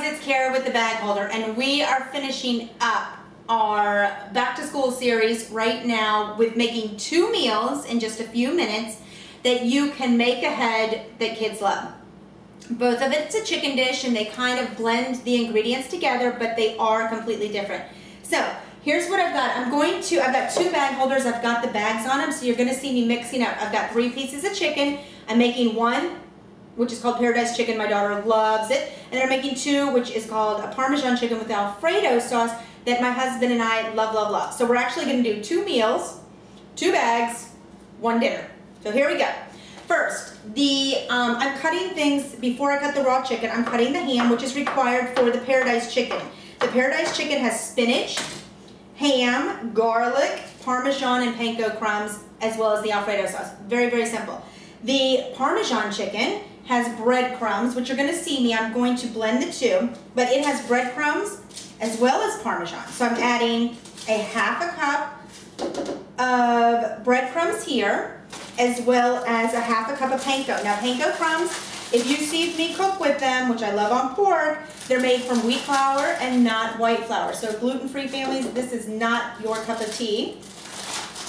it's Kara with the bag holder, and we are finishing up our back to school series right now with making 2 meals in just a few minutes that you can make ahead that kids love. Both of it's a chicken dish and they kind of blend the ingredients together, but they are completely different. So here's what I've got. I've got 2 bag holders. I've got the bags on them, so you're gonna see me mixing up. I've got 3 pieces of chicken. I'm making 1, which is called Paradise Chicken. My daughter loves it. And then I'm making 2, which is called a Parmesan chicken with Alfredo sauce that my husband and I love, love, love. So we're actually gonna do 2 meals, 2 bags, 1 dinner. So here we go. First, I'm cutting things, before I cut the raw chicken, I'm cutting the ham, which is required for the Paradise Chicken. The Paradise Chicken has spinach, ham, garlic, Parmesan, and panko crumbs, as well as the Alfredo sauce. Very, very simple. The Parmesan chicken has breadcrumbs, which you're going to see me. I'm going to blend the 2, but it has breadcrumbs as well as Parmesan. So I'm adding a 1/2 cup of breadcrumbs here, as well as a 1/2 cup of panko. Now panko crumbs, if you see me cook with them, which I love on pork, they're made from wheat flour and not white flour. So gluten-free families, this is not your cup of tea.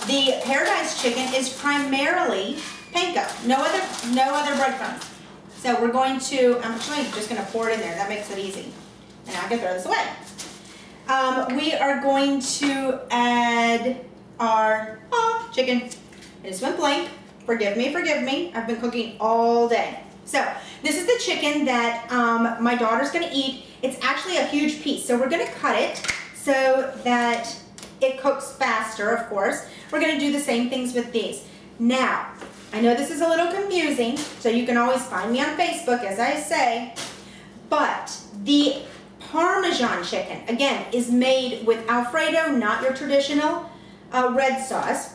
The Paradise Chicken is primarily panko, no other breadcrumbs. So we're going to, I'm actually just going to pour it in there. That makes it easy. And I can throw this away. We are going to add our chicken. It just went blank. Forgive me, forgive me. I've been cooking all day. So this is the chicken that my daughter's going to eat. It's actually a huge piece. So we're going to cut it so that it cooks faster, of course. We're going to do the same things with these. Now, I know this is a little confusing, so you can always find me on Facebook, as I say, but the Parmesan chicken, again, is made with Alfredo, not your traditional red sauce,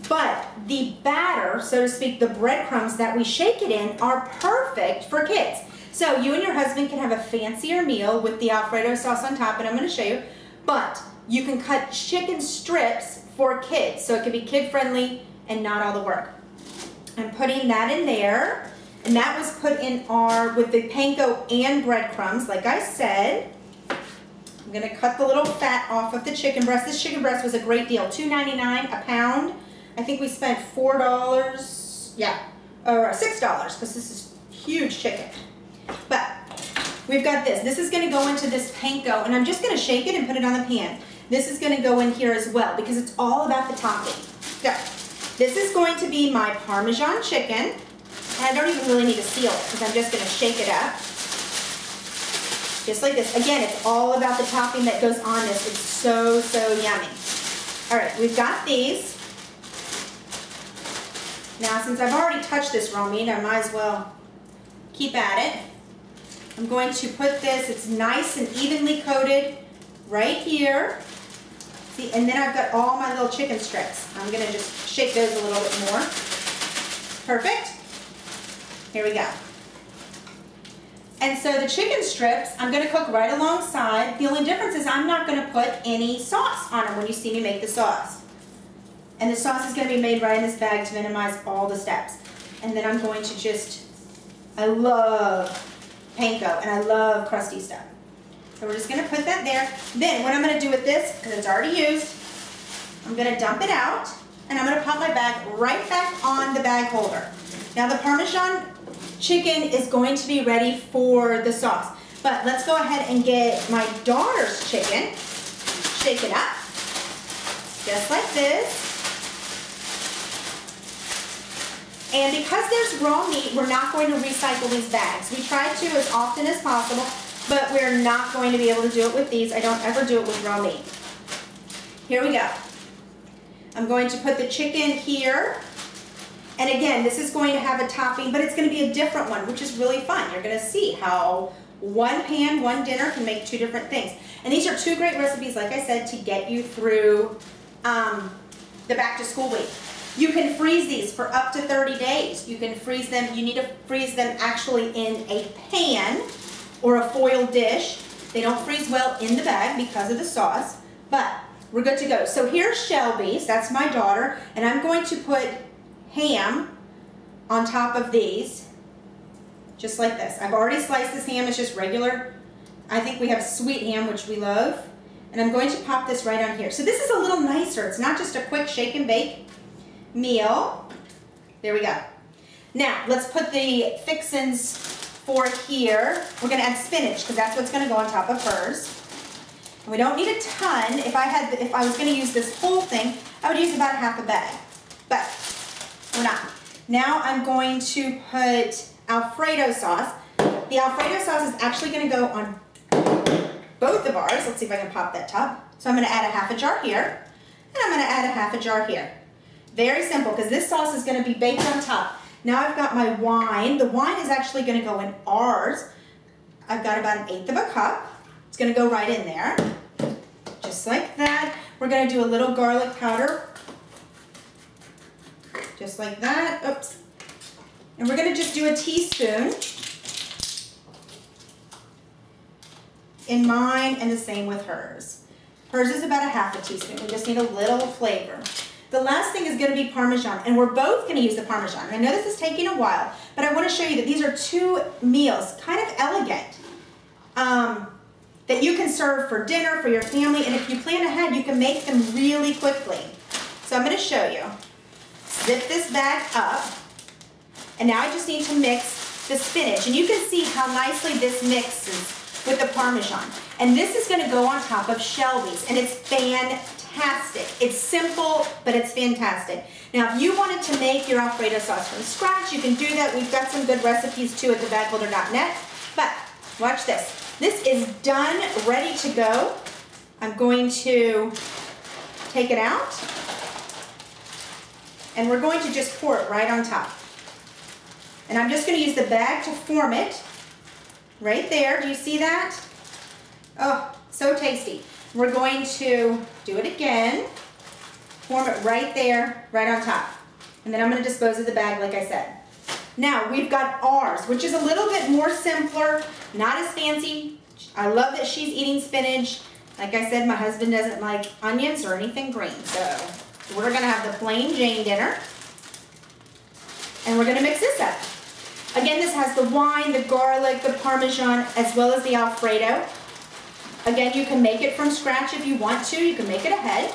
but the batter, so to speak, the breadcrumbs that we shake it in are perfect for kids. So you and your husband can have a fancier meal with the Alfredo sauce on top, and I'm going to show you, but you can cut chicken strips for kids, so it can be kid-friendly and not all the work. I'm putting that in there, and that was put in with the panko and breadcrumbs, like I said. I'm going to cut the little fat off of the chicken breast. This chicken breast was a great deal, $2.99 a pound. I think we spent $4, yeah, or $6, because this is huge chicken. But we've got this. This is going to go into this panko, and I'm just going to shake it and put it on the pan. This is going to go in here as well, because it's all about the topping. So this is going to be my Parmesan chicken. And I don't even really need to seal it, because I'm just going to shake it up. Just like this. Again, it's all about the topping that goes on this. It's so, so yummy. All right, we've got these. Now, since I've already touched this raw meat, I might as well keep at it. I'm going to put this, it's nice and evenly coated right here. See, and then I've got all my little chicken strips. I'm going to just shake those a little bit more. Perfect. Here we go. And so the chicken strips, I'm going to cook right alongside. The only difference is I'm not going to put any sauce on them when you see me make the sauce. And the sauce is going to be made right in this bag to minimize all the steps. And then I'm going to just, I love panko and I love crusty stuff. So we're just going to put that there. Then what I'm going to do with this, because it's already used, I'm going to dump it out, and I'm going to pop my bag right back on the bag holder. Now the Parmesan chicken is going to be ready for the sauce. But let's go ahead and get my daughter's chicken. Shake it up, just like this. And because there's raw meat, we're not going to recycle these bags. We try to as often as possible, but we're not going to be able to do it with these. I don't ever do it with raw meat. Here we go. I'm going to put the chicken here. And again, this is going to have a topping, but it's going to be a different one, which is really fun. You're going to see how one pan, one dinner can make 2 different things. And these are 2 great recipes, like I said, to get you through the back to school week. You can freeze these for up to 30 days. You can freeze them. You need to freeze them actually in a pan or a foil dish. They don't freeze well in the bag because of the sauce, but we're good to go. So here's Shelby's, that's my daughter, and I'm going to put ham on top of these, just like this. I've already sliced this ham. It's just regular I think we have sweet ham, which we love. And I'm going to pop this right on here. So this is a little nicer. It's not just a quick shake and bake meal. There we go. Now, let's put the fixins for here. We're gonna add spinach, because that's what's gonna go on top of hers. And we don't need a ton. If I was gonna use this whole thing, I would use about half a bag, but we're not. Now I'm going to put Alfredo sauce. The Alfredo sauce is actually gonna go on both of ours. Let's see if I can pop that top. So I'm gonna add a half a jar here, and I'm gonna add a half a jar here. Very simple, because this sauce is gonna be baked on top. Now I've got my wine. The wine is actually gonna go in ours. I've got about 1/8 of a cup. It's gonna go right in there, just like that. We're gonna do a little garlic powder, just like that. Oops. And we're gonna just do a teaspoon in mine, and the same with hers. Hers is about a half a teaspoon. We just need a little flavor. The last thing is gonna be Parmesan, and we're both gonna use the Parmesan. I know this is taking a while, but I wanna show you that these are 2 meals, kind of elegant, that you can serve for dinner, for your family, and if you plan ahead, you can make them really quickly. So I'm gonna show you. Zip this bag up, and now I just need to mix the spinach, and you can see how nicely this mixes with the Parmesan. And this is gonna go on top of Shelby's, and it's fantastic. It's simple, but it's fantastic. Now, if you wanted to make your Alfredo sauce from scratch, you can do that. We've got some good recipes too at thebagholder.net. But watch this. This is done, ready to go. I'm going to take it out, and we're going to just pour it right on top. And I'm just gonna use the bag to form it. Right there, do you see that? Oh, so tasty. We're going to do it again, form it right there, right on top. And then I'm gonna dispose of the bag like I said. Now, we've got ours, which is a little bit more simpler, not as fancy. I love that she's eating spinach. Like I said, my husband doesn't like onions or anything green, so we're gonna have the plain Jane dinner. And we're gonna mix this up. Again, this has the wine, the garlic, the Parmesan, as well as the Alfredo. Again, you can make it from scratch if you want to. You can make it ahead.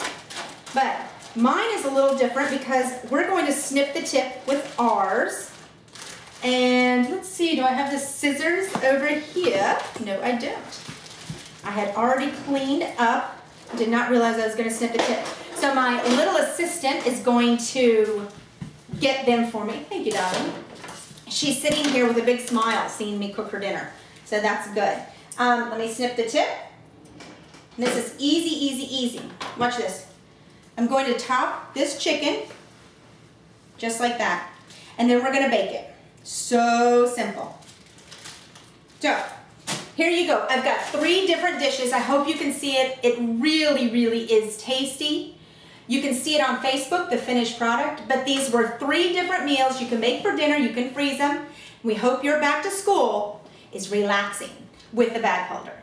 But mine is a little different because we're going to snip the tip with ours. And let's see, do I have the scissors over here? No, I don't. I had already cleaned up. Did not realize I was going to snip the tip. So my little assistant is going to get them for me. Thank you, darling. She's sitting here with a big smile seeing me cook her dinner. So that's good. Let me snip the tip. And this is easy, easy, easy. Watch this. I'm going to top this chicken just like that. And then we're going to bake it. So simple. So here you go. I've got 3 different dishes. I hope you can see it. It really, really is tasty. You can see it on Facebook, the finished product, but these were 3 different meals you can make for dinner. You can freeze them. We hope your back to school is relaxing with the Bag Holder.